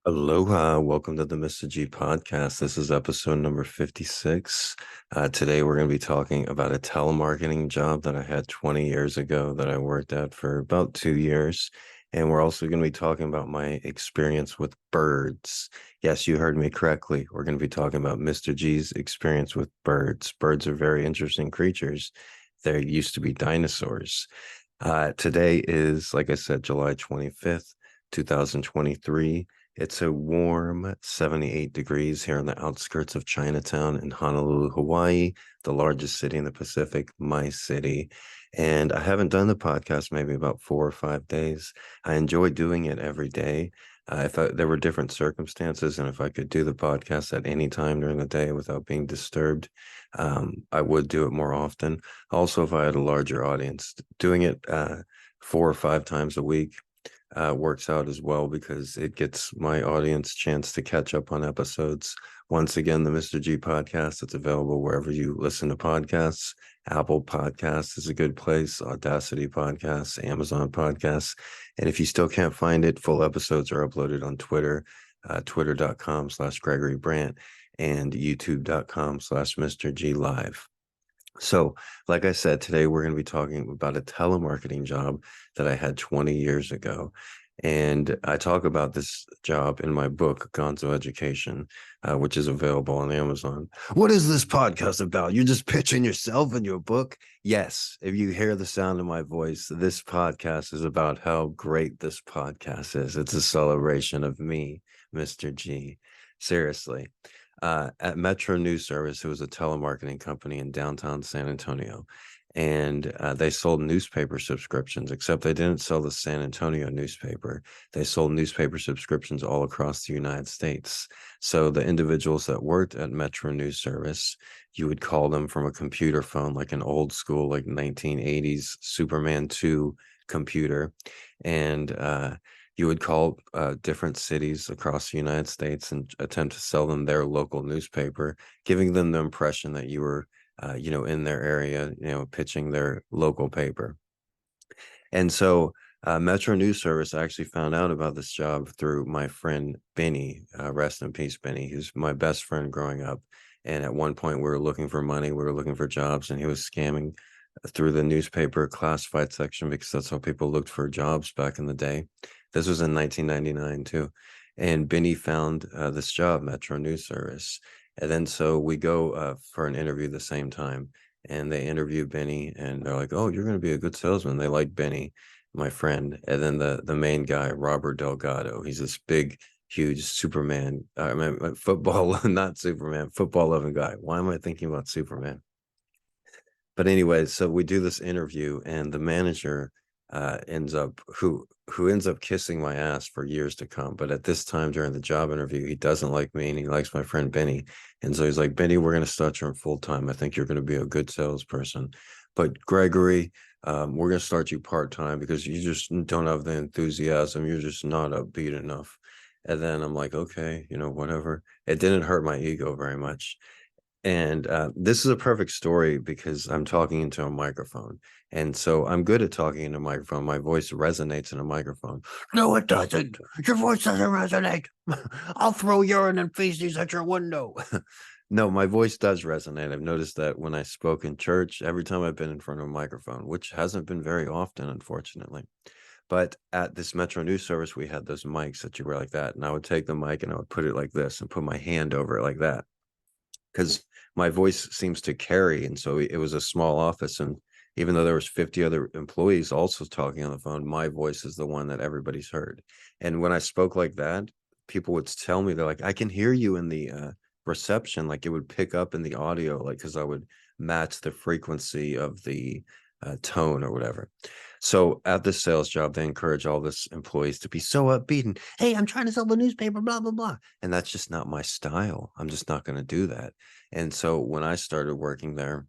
Aloha, welcome to the Mr. G podcast. This is episode number 56. Today we're going to be talking about a telemarketing job that I had 20 years ago that I worked at for about 2 years. And we're also going to be talking about my experience with birds. Yes, you heard me correctly. We're going to be talking about Mr. G's experience with birds. Birds are very interesting creatures. They used to be dinosaurs. Today is, like I said, July 25th, 2023. It's a warm 78 degrees here on the outskirts of Chinatown in Honolulu, Hawaii, the largest city in the Pacific, my city. And I haven't done the podcast maybe about 4 or 5 days. I enjoy doing it every day. If there were different circumstances and if I could do the podcast at any time during the day without being disturbed, I would do it more often. Also, if I had a larger audience, doing it 4 or 5 times a week works out as well because it gets my audience chance to catch up on episodes. Once again, the Mr. G podcast, it's available wherever you listen to podcasts. Apple Podcasts is a good place, Audacity Podcasts, Amazon Podcasts. And if you still can't find it, full episodes are uploaded on Twitter, twitter.com/Gregory Brandt and youtube.com/Mr. G Live. So, like I said, today we're going to be talking about a telemarketing job that I had 20 years ago. And I talk about this job in my book, Gonzo Education, which is available on Amazon. What is this podcast about? You're just pitching yourself in your book? Yes. If you hear the sound of my voice, this podcast is about how great this podcast is. It's a celebration of me, Mr. G. Seriously. At Metro News Service, it was a telemarketing company in downtown San Antonio. And they sold newspaper subscriptions, except they didn't sell the San Antonio newspaper. They sold newspaper subscriptions all across the United States. So the individuals that worked at Metro News Service, you would call them from a computer phone, like an old school, like 1980s Superman 2 computer. And you would call different cities across the United States and attempt to sell them their local newspaper, giving them the impression that you were, in their area, pitching their local paper. And so Metro News Service actually found out about this job through my friend Benny, rest in peace, Benny, who's my best friend growing up. And at one point, we were looking for money, we were looking for jobs, and he was scamming through the newspaper classified section because that's how people looked for jobs back in the day. This was in 1999 too. And Benny found this job, Metro News Service. And then so we go for an interview the same time. And they interview Benny and they're like, oh, you're going to be a good salesman. They like Benny, my friend. And then the main guy, Robert Delgado, he's this big, huge Superman. I mean, football, not Superman, football loving guy. Why am I thinking about Superman? But anyway, so we do this interview, and the manager ends up who ends up kissing my ass for years to come. But at this time during the job interview, he doesn't like me and he likes my friend Benny. And so he's like, Benny, we're going to start you in full time. I think you're going to be a good salesperson. But Gregory, we're going to start you part time because you just don't have the enthusiasm. You're just not upbeat enough. And then I'm like, okay, whatever. It didn't hurt my ego very much. And this is a perfect story because I'm talking into a microphone. And so I'm good at talking into a microphone. My voice resonates in a microphone. No, it doesn't. Your voice doesn't resonate. I'll throw urine and feces at your window. No, my voice does resonate. I've noticed that when I spoke in church, every time I've been in front of a microphone, which hasn't been very often, unfortunately. But at this Metro News Service, we had those mics that you were like that. And I would take the mic and I would put it like this and put my hand over it like that, because my voice seems to carry. And so it was a small office. And even though there was 50 other employees also talking on the phone, my voice is the one that everybody's heard. And when I spoke like that, people would tell me, they're like, I can hear you in the reception. Like it would pick up in the audio, like, because I would match the frequency of the tone or whatever. So at this sales job, they encourage all this employees to be so upbeat and, hey, I'm trying to sell the newspaper, blah, blah, blah. And that's just not my style. I'm just not going to do that. And so when I started working there,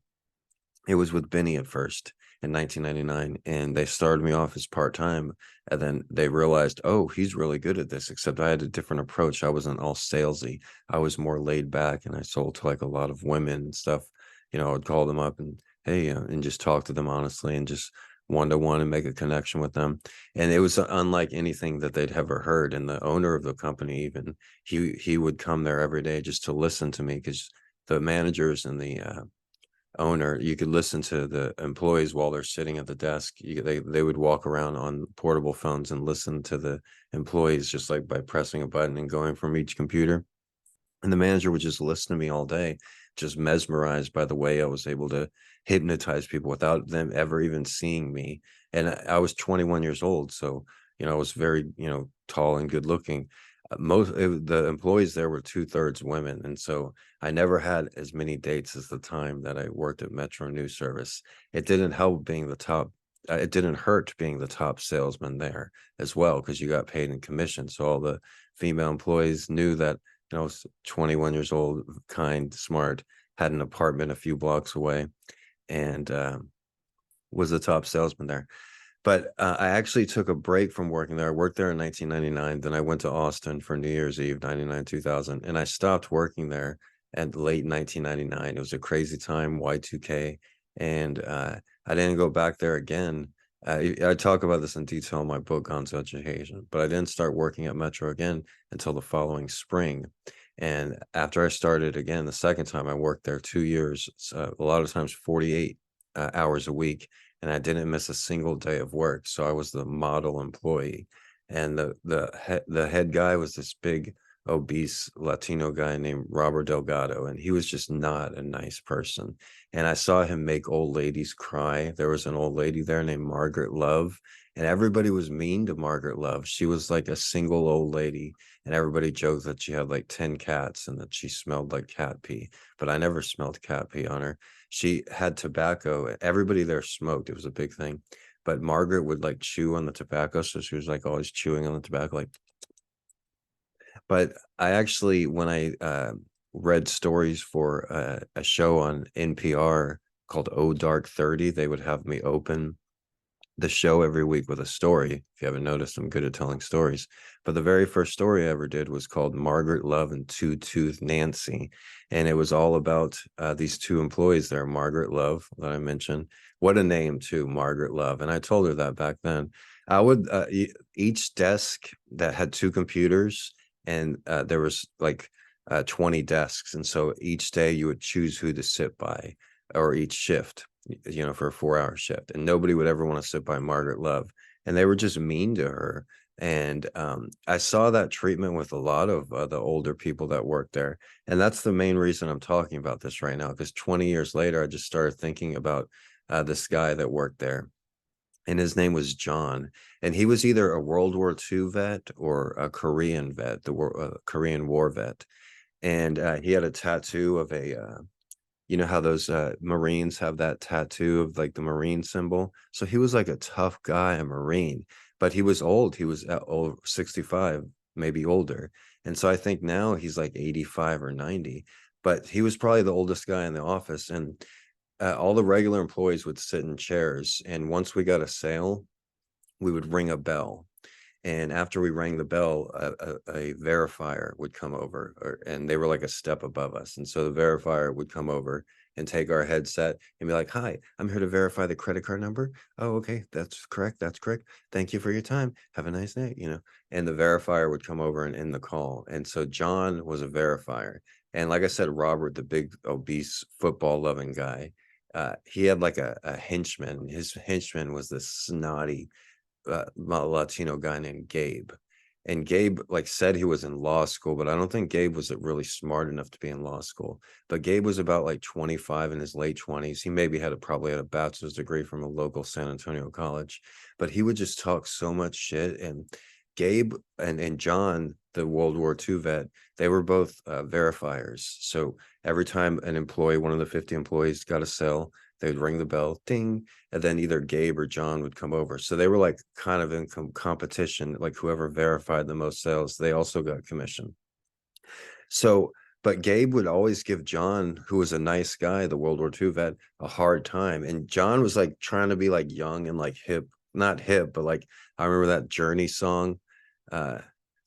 it was with Benny at first in 1999, and they started me off as part-time. And then they realized, oh, he's really good at this, except I had a different approach. I wasn't all salesy. I was more laid back, and I sold to like a lot of women and stuff. I would call them up and, hey, and just talk to them honestly and just one-to-one and make a connection with them. And it was unlike anything that they'd ever heard. And the owner of the company, even, he would come there every day just to listen to me, because the managers and the owner, you could listen to the employees while they're sitting at the desk. They would walk around on portable phones and listen to the employees, just like by pressing a button and going from each computer. And the manager would just listen to me all day, just mesmerized by the way I was able to hypnotize people without them ever even seeing me. And I was 21 years old, so I was very tall and good looking. The employees there were 2/3 women, and so I never had as many dates as the time that I worked at Metro News Service. It didn't help being the top. It didn't hurt being the top salesman there as well, because you got paid in commission. So all the female employees knew that I was 21 years old, kind, smart, had an apartment a few blocks away, and was the top salesman there. But I actually took a break from working there. I worked there in 1999. Then I went to Austin for New Year's Eve, 99, 2000. And I stopped working there at late 1999. It was a crazy time, Y2K. And I didn't go back there again. I talk about this in detail in my book, On Such Occasion. But I didn't start working at Metro again until the following spring. And after I started again, the second time, I worked there 2 years, a lot of times 48 hours a week, and I didn't miss a single day of work. So I was the model employee, and the head guy was this big, obese Latino guy named Robert Delgado, and he was just not a nice person. And I saw him make old ladies cry. There was an old lady there named Margaret Love, and everybody was mean to Margaret Love. She was like a single old lady, and everybody joked that she had like 10 cats and that she smelled like cat pee. But I never smelled cat pee on her. She had tobacco. Everybody there smoked. It was a big thing. But Margaret would like chew on the tobacco. So she was like always chewing on the tobacco. But I actually, when I read stories for a show on NPR called Oh Dark 30, they would have me open the show every week with a story. If you haven't noticed, I'm good at telling stories. But the very first story I ever did was called Margaret Love and Two Tooth Nancy. And it was all about these two employees there, Margaret Love, that I mentioned. What a name, too, Margaret Love. And I told her that back then. I would, each desk that had two computers, and there was like 20 desks. And so each day you would choose who to sit by, or each shift, for a 4-hour shift, and nobody would ever want to sit by Margaret Love, and they were just mean to her. And I saw that treatment with a lot of the older people that worked there, and that's the main reason I'm talking about this right now, because 20 years later, I just started thinking about this guy that worked there, and his name was John, and he was either a World War II vet or a Korean vet, the Korean War vet. And he had a tattoo of a you know how those Marines have that tattoo of like the Marine symbol? So he was like a tough guy, a Marine, but he was old. He was old, 65, maybe older. And so I think now he's like 85 or 90, but he was probably the oldest guy in the office. And all the regular employees would sit in chairs. And once we got a sale, we would ring a bell, and after we rang the bell, a verifier would come over, and they were like a step above us. And so the verifier would come over and take our headset and be like, "Hi, I'm here to verify the credit card number." "Oh, okay, that's correct. That's correct. Thank you for your time. Have a nice day." And the verifier would come over and end the call. And so John was a verifier. And like I said, Robert, the big obese football loving guy, he had like a henchman. His henchman was this snotty Latino guy named Gabe. And Gabe like said he was in law school, but I don't think Gabe was really smart enough to be in law school. But Gabe was about like 25, in his late 20s. He maybe probably had a bachelor's degree from a local San Antonio college, but he would just talk so much shit. And Gabe and John, the World War II vet, they were both verifiers. So every time one of the 50 employees got a sale, they would ring the bell, ding, and then either Gabe or John would come over. So they were like kind of in competition, like whoever verified the most sales, they also got commission. So, but Gabe would always give John, who was a nice guy, the World War II vet, a hard time. And John was like trying to be like young and like hip, not hip, but like I remember that Journey song.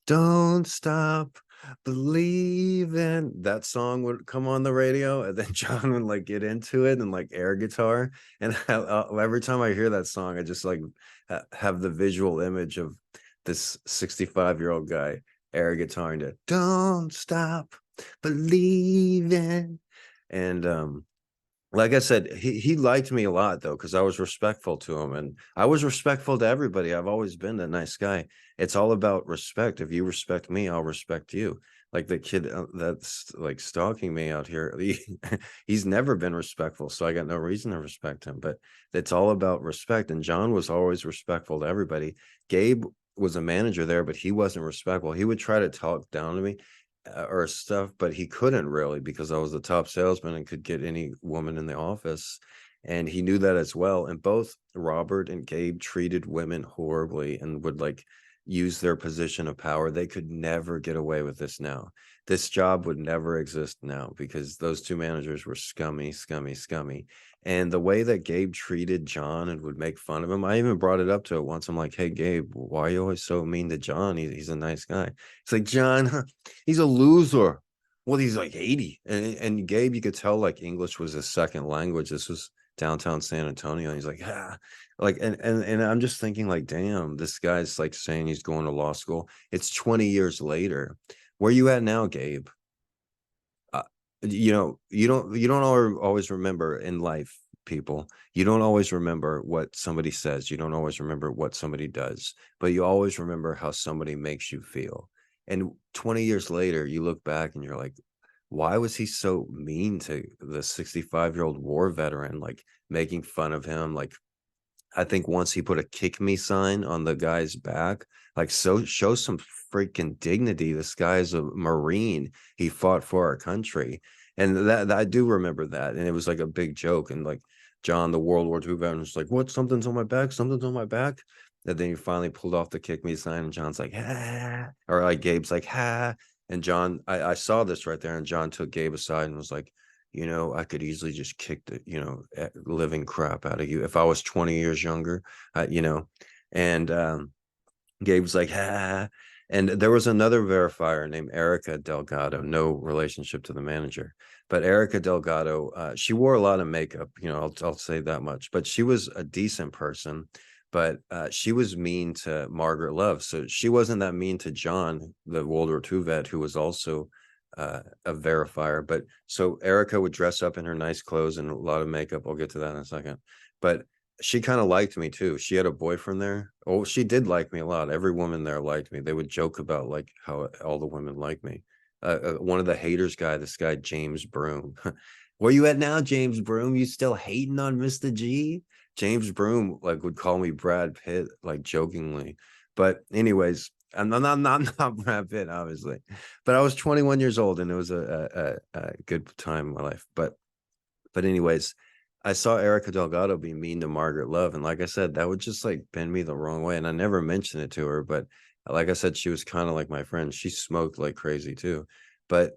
Don't stop believing. That song would come on the radio, and then John would like get into it and like air guitar. And every time I hear that song, I just like have the visual image of this 65-year-old guy air guitaring to "Don't Stop Believing." And like I said, he liked me a lot though, because I was respectful to him, and I was respectful to everybody. I've always been a nice guy. It's all about respect. If you respect me, I'll respect you. Like the kid that's like stalking me out here, he's never been respectful, so I got no reason to respect him. But it's all about respect. And John was always respectful to everybody. Gabe was a manager there, but he wasn't respectful. He would try to talk down to me or stuff, but he couldn't really because I was the top salesman and could get any woman in the office. And he knew that as well. And both Robert and Gabe treated women horribly and would like use their position of power. They could never get away with this now. This job would never exist now because those two managers were scummy, scummy, scummy. And the way that Gabe treated John and would make fun of him, I even brought it up to it once. I'm like, hey, Gabe, why are you always so mean to John? He's a nice guy. It's like, John, he's a loser. Well, he's like 80. And Gabe, you could tell like English was his second language. This was downtown San Antonio. And he's like, like, and I'm just thinking, like, damn, this guy's like saying he's going to law school. It's 20 years later. Where you at now, Gabe? uh, you don't always remember in life, people. You don't always remember what somebody says. You don't always remember what somebody does, but you always remember how somebody makes you feel. And 20 years later, you look back and you're like, why was he so mean to the 65-year-old war veteran, like making fun of him, like I think once he put a "kick me" sign on the guy's back, like, so show some freaking dignity. This guy's a Marine. He fought for our country. And that I do remember that. And it was like a big joke. And like John, the World War II veteran, was like, what? Something's on my back, something's on my back. And then he finally pulled off the "kick me" sign, and John's like, ah, or like Gabe's like, ha. And John, I saw this right there, and John took Gabe aside and was like, I could easily just kick the, living crap out of you if I was 20 years younger, and Gabe was like, ah. And there was another verifier named Erica Delgado, no relationship to the manager, but Erica Delgado, she wore a lot of makeup, I'll say that much, but she was a decent person. But she was mean to Margaret Love. So she wasn't that mean to John, the World War II vet, who was also a verifier. But so Erica would dress up in her nice clothes and a lot of makeup. I'll get to that in a second. But she kind of liked me too. She had a boyfriend there. Oh, she did like me a lot. Every woman there liked me. They would joke about like how all the women like me. One of the haters guy, this guy James Broom. Where you at now, James Broom? You still hating on Mr. G? James Broom like would call me Brad Pitt, like jokingly. But anyways, I'm not Brad Pitt, obviously. But I was 21 years old, and it was a good time in my life. But anyways, I saw Erica Delgado be mean to Margaret Love, and like I said, that would just like bend me the wrong way. And I never mentioned it to her, but like I said, she was kind of like my friend. She smoked like crazy too. But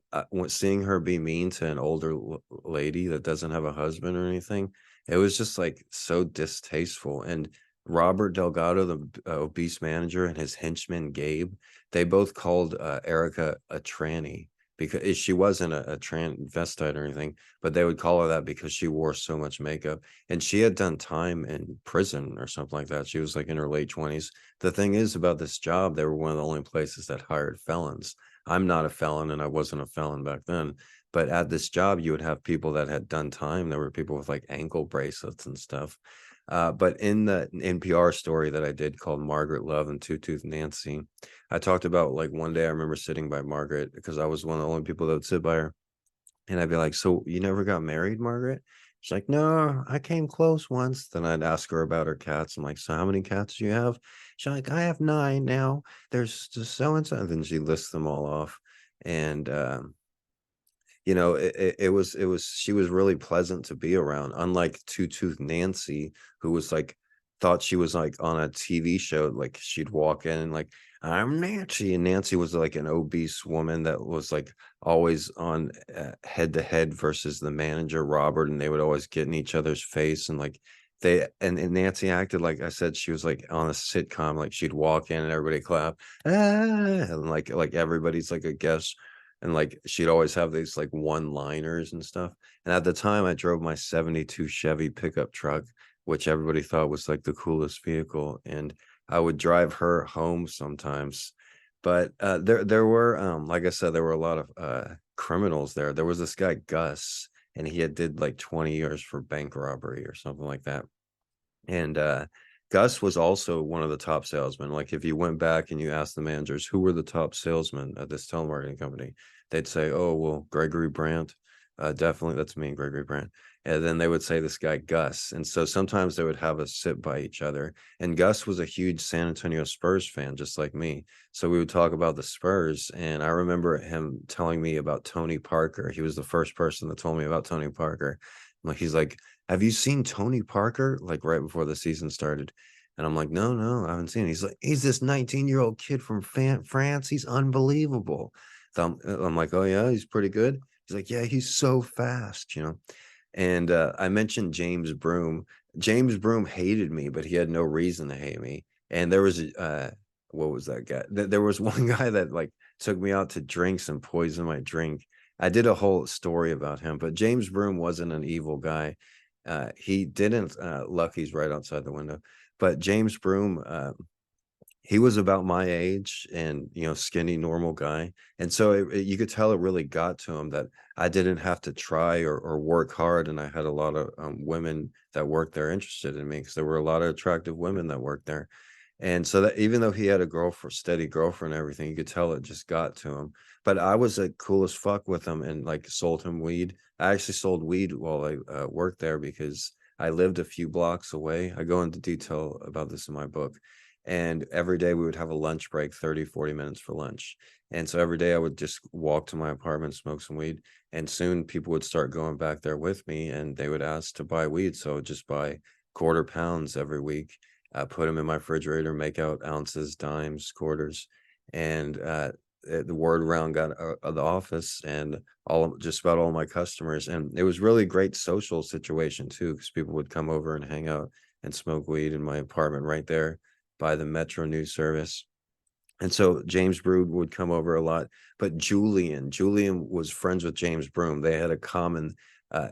seeing her be mean to an older lady that doesn't have a husband or anything, it was just like so distasteful. And Robert Delgado, the obese manager, and his henchman Gabe, they both called Erica a tranny because she wasn't a transvestite or anything, but they would call her that because she wore so much makeup. And she had done time in prison or something like that. She was like in her late 20s. The thing is about this job, they were one of the only places that hired felons. I'm not a felon, and I wasn't a felon back then. But at this job, you would have people that had done time. There were people with like ankle bracelets and stuff. But in the NPR story that I did called Margaret Love and Two Tooth Nancy, I talked about like one day I remember sitting by Margaret because I was one of the only people that would sit by her. And I'd be like, so you never got married, Margaret? She's like, no, I came close once. Then I'd ask her about her cats. I'm like, so how many cats do you have? She's like, I have 9 now. There's just so and so. And then she lists them all off. And it was she was really pleasant to be around, unlike Two Tooth Nancy, who was like thought she was like on a TV show. Like she'd walk in and like, I'm Nancy, and Nancy was like an obese woman that was like always on head to head versus the manager Robert, and they would always get in each other's face. And like and Nancy acted like I said she was like on a sitcom, like she'd walk in and everybody clap, and like everybody's like a guest, and like she'd always have these like one-liners and stuff. And at the time, I drove my '72 Chevy pickup truck, which everybody thought was like the coolest vehicle, and I would drive her home sometimes. But there were like I said, there were a lot of criminals there. There was this guy Gus, and he had did like 20 years for bank robbery or something like that. And Gus was also one of the top salesmen. Like if you went back and you asked the managers who were the top salesmen at this telemarketing company, they'd say, "Oh, well, Gregory Brandt, definitely that's me, Gregory Brandt." And then they would say this guy Gus. And so sometimes they would have us sit by each other. And Gus was a huge San Antonio Spurs fan, just like me. So we would talk about the Spurs. And I remember him telling me about Tony Parker. He was the first person that told me about Tony Parker. Like he's like, "Have you seen Tony Parker?" Like right before the season started. And I'm like, "No, no, I haven't seen it." He's like, "He's this 19-year-old kid from France. He's unbelievable." So I'm like, "Oh yeah, he's pretty good." He's like, "Yeah, he's so fast, you know." And I mentioned James Broom. James Broom hated me, but he had no reason to hate me. And there was what was that guy? There was one guy that like took me out to drinks and poisoned my drink. I did a whole story about him, but James Broom wasn't an evil guy. He didn't. Lucky's right outside the window, but James Broom. He was about my age and skinny normal guy, and so you could tell it really got to him that I didn't have to try or work hard, and I had a lot of women that worked there interested in me because there were a lot of attractive women that worked there. And so that even though he had a girlfriend, steady girlfriend and everything, you could tell it just got to him. But I was like cool as fuck with him and like sold him weed. I actually sold weed while I worked there because I lived a few blocks away. I go into detail about this in my book. And every day we would have a lunch break, 30, 40 minutes for lunch. And so every day I would just walk to my apartment, smoke some weed. And soon people would start going back there with me and they would ask to buy weed. So I would just buy quarter pounds every week, put them in my refrigerator, make out ounces, dimes, quarters. And the word around got the office and just about all my customers. And it was really great social situation too, because people would come over and hang out and smoke weed in my apartment right there by the Metro News Service. And so James Brood would come over a lot, but Julian was friends with James Broom. They had a common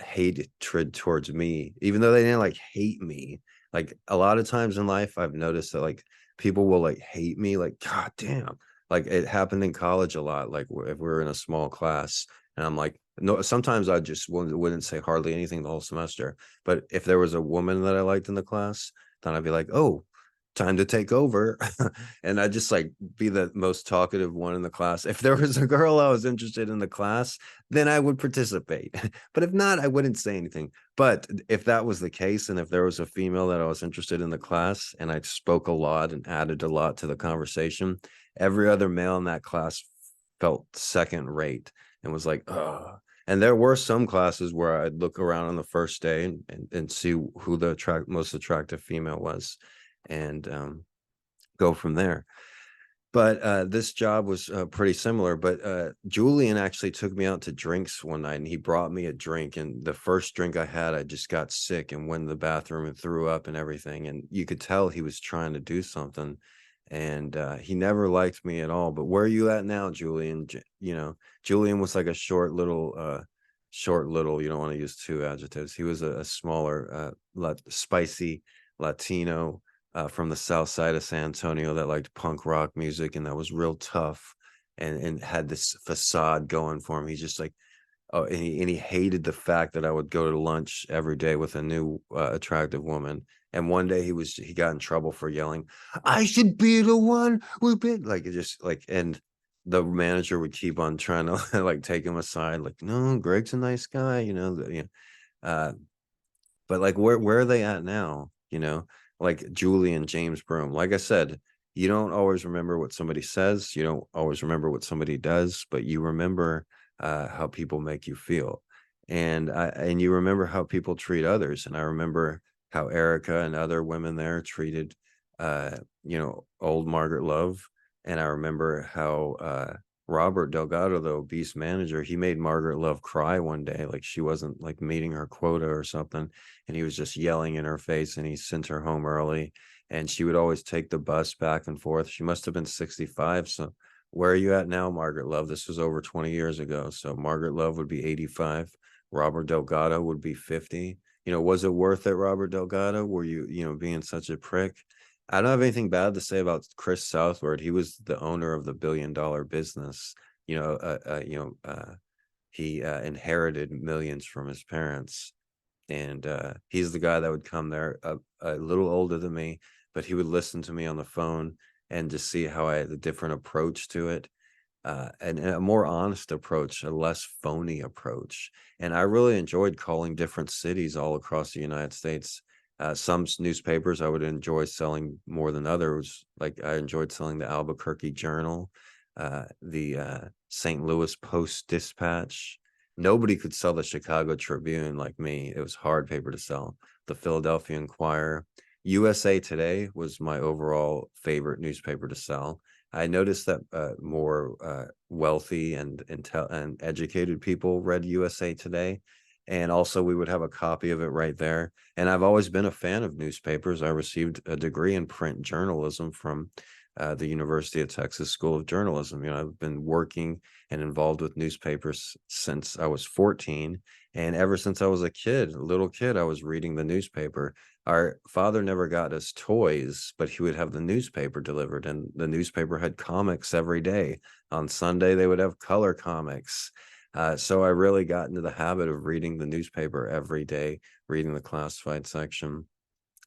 hatred towards me, even though they didn't like hate me. Like a lot of times in life, I've noticed that like people will like hate me, like, God damn. Like it happened in college a lot. Like if we're in a small class and I'm like, no, sometimes I just wouldn't say hardly anything the whole semester. But if there was a woman that I liked in the class, then I'd be like, "Oh, time to take over." And I just like be the most talkative one in the class. If there was a girl I was interested in the class, then I would participate. But if not, I wouldn't say anything. But if that was the case, and if there was a female that I was interested in the class and I spoke a lot and added a lot to the conversation, every other male in that class felt second rate and was like, "Oh." And there were some classes where I'd look around on the first day and see who the most attractive female was and go from there. But this job was pretty similar. But Julian actually took me out to drinks one night and he brought me a drink. And the first drink I had, I just got sick and went in the bathroom and threw up and everything. And you could tell he was trying to do something. And he never liked me at all. But where are you at now, Julian? Julian was like a short little, you don't want to use two adjectives. He was a smaller, spicy Latino from the south side of San Antonio that liked punk rock music and that was real tough and had this facade going for him. He's just like, oh, and he hated the fact that I would go to lunch every day with a new attractive woman. And one day he got in trouble for yelling, "I should be the one who been," like it just like, and the manager would keep on trying to like take him aside, like, "No, Greg's a nice guy, uh, but like where are they at now? Like Julie and James Broom. Like I said, you don't always remember what somebody says, you don't always remember what somebody does, but you remember how people make you feel. And you remember how people treat others. And I remember how Erica and other women there treated old Margaret Love. And I remember how Robert Delgado, the obese manager, he made Margaret Love cry one day, like she wasn't like meeting her quota or something, and he was just yelling in her face, and he sent her home early. And she would always take the bus back and forth. She must have been 65. So where are you at now, Margaret Love? This was over 20 years ago. So Margaret Love would be 85. Robert Delgado would be 50. Was it worth it, Robert Delgado? Were you being such a prick? I don't have anything bad to say about Chris Southward. He was the owner of the billion-dollar business. He inherited millions from his parents, and he's the guy that would come there a little older than me, but he would listen to me on the phone and just see how I had a different approach to it, and a more honest approach, a less phony approach. And I really enjoyed calling different cities all across the United States. Some newspapers I would enjoy selling more than others. Like I enjoyed selling the Albuquerque Journal, the St. Louis Post-Dispatch. Nobody could sell the Chicago Tribune like me. It was hard paper to sell. The Philadelphia Inquirer. USA Today was my overall favorite newspaper to sell. I noticed that more wealthy and educated people read USA Today, and also we would have a copy of it right there. And I've always been a fan of newspapers. I received a degree in print journalism from the University of Texas School of Journalism. I've been working and involved with newspapers since I was 14, and ever since I was a little kid, I was reading the newspaper. Our father never got us toys, but he would have the newspaper delivered, and the newspaper had comics every day. On Sunday, they would have color comics. So I really got into the habit of reading the newspaper every day, reading the classified section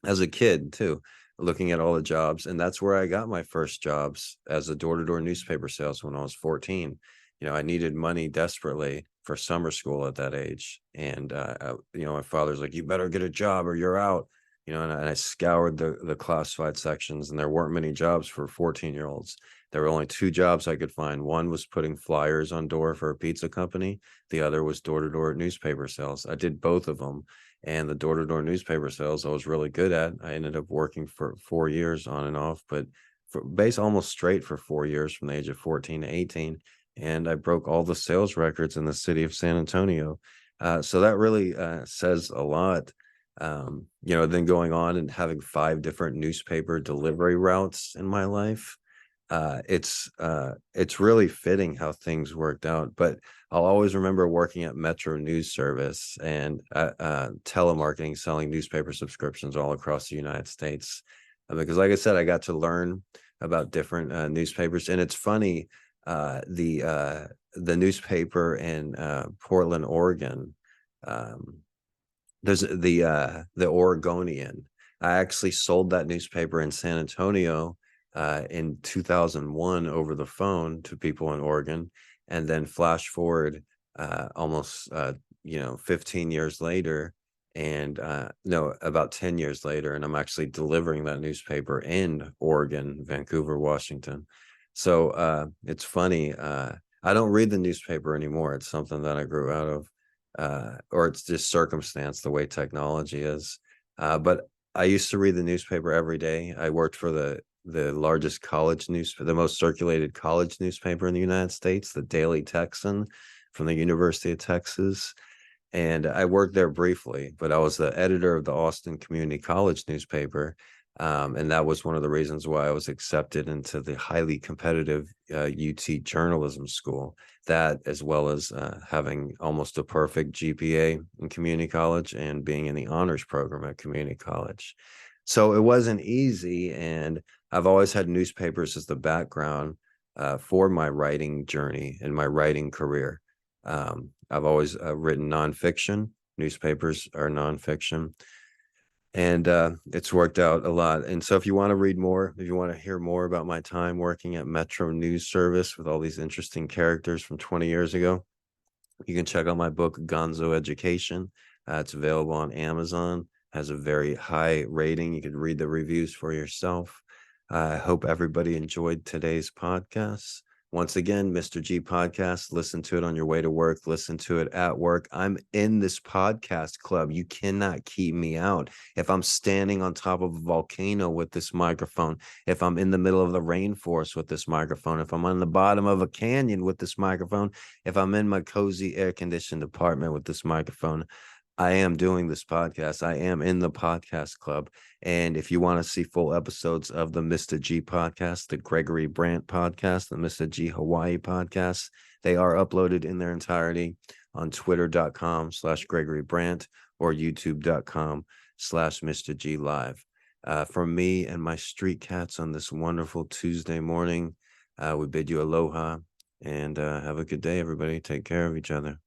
as a kid too, looking at all the jobs. And that's where I got my first jobs, as a door-to-door newspaper salesman when I was 14. I needed money desperately for summer school at that age. And, my father's like, you better get a job or you're out. And I scoured the classified sections, and there weren't many jobs for 14-year-olds. There were only two jobs I could find. One was putting flyers on door for a pizza company. The other was door-to-door newspaper sales. I did both of them, and the door-to-door newspaper sales I was really good at. I ended up working for 4 years on and off, but almost straight for 4 years from the age of 14 to 18. And I broke all the sales records in the city of San Antonio. So that really says a lot. Then going on and having 5 different newspaper delivery routes in my life. It's really fitting how things worked out. But I'll always remember working at Metro News Service and telemarketing, selling newspaper subscriptions all across the United States. Because like I said, I got to learn about different newspapers. And it's funny, the newspaper in Portland, Oregon, there's the Oregonian. I actually sold that newspaper in San Antonio in 2001 over the phone to people in Oregon. And then flash forward almost 15 years later, and no, about 10 years later, and I'm actually delivering that newspaper in Oregon, Vancouver, Washington. So it's funny. I don't read the newspaper anymore. It's something that I grew out of, or it's just circumstance, the way technology is. But I used to read the newspaper every day. I worked for the largest college newspaper, the most circulated college newspaper in the United States, the Daily Texan from the University of Texas. And I worked there briefly, but I was the editor of the Austin Community College newspaper. And that was one of the reasons why I was accepted into the highly competitive UT journalism school. That, as well as having almost a perfect GPA in community college and being in the honors program at community college. So it wasn't easy. And I've always had newspapers as the background for my writing journey and my writing career. I've always written nonfiction. Newspapers are nonfiction. And it's worked out a lot. And so if you want to read more, if you want to hear more about my time working at Metro News Service with all these interesting characters from 20 years ago, you can check out my book, Gonzo Education. It's available on Amazon, has a very high rating. You can read the reviews for yourself. I hope everybody enjoyed today's podcast. Once again, Mr. G Podcast. Listen to it on your way to work. Listen to it at work. I'm in this podcast club. You cannot keep me out. If I'm standing on top of a volcano with this microphone, if I'm in the middle of the rainforest with this microphone, if I'm on the bottom of a canyon with this microphone, if I'm in my cozy air-conditioned apartment with this microphone, I am doing this podcast. I am in the podcast club. And if you want to see full episodes of the Mr. G podcast, the Gregory Brandt podcast, the Mr. G Hawaii podcast, they are uploaded in their entirety on twitter.com/Gregory Brandt or youtube.com/Mr. G Live. From me and my street cats on this wonderful Tuesday morning, we bid you aloha and have a good day, everybody. Take care of each other.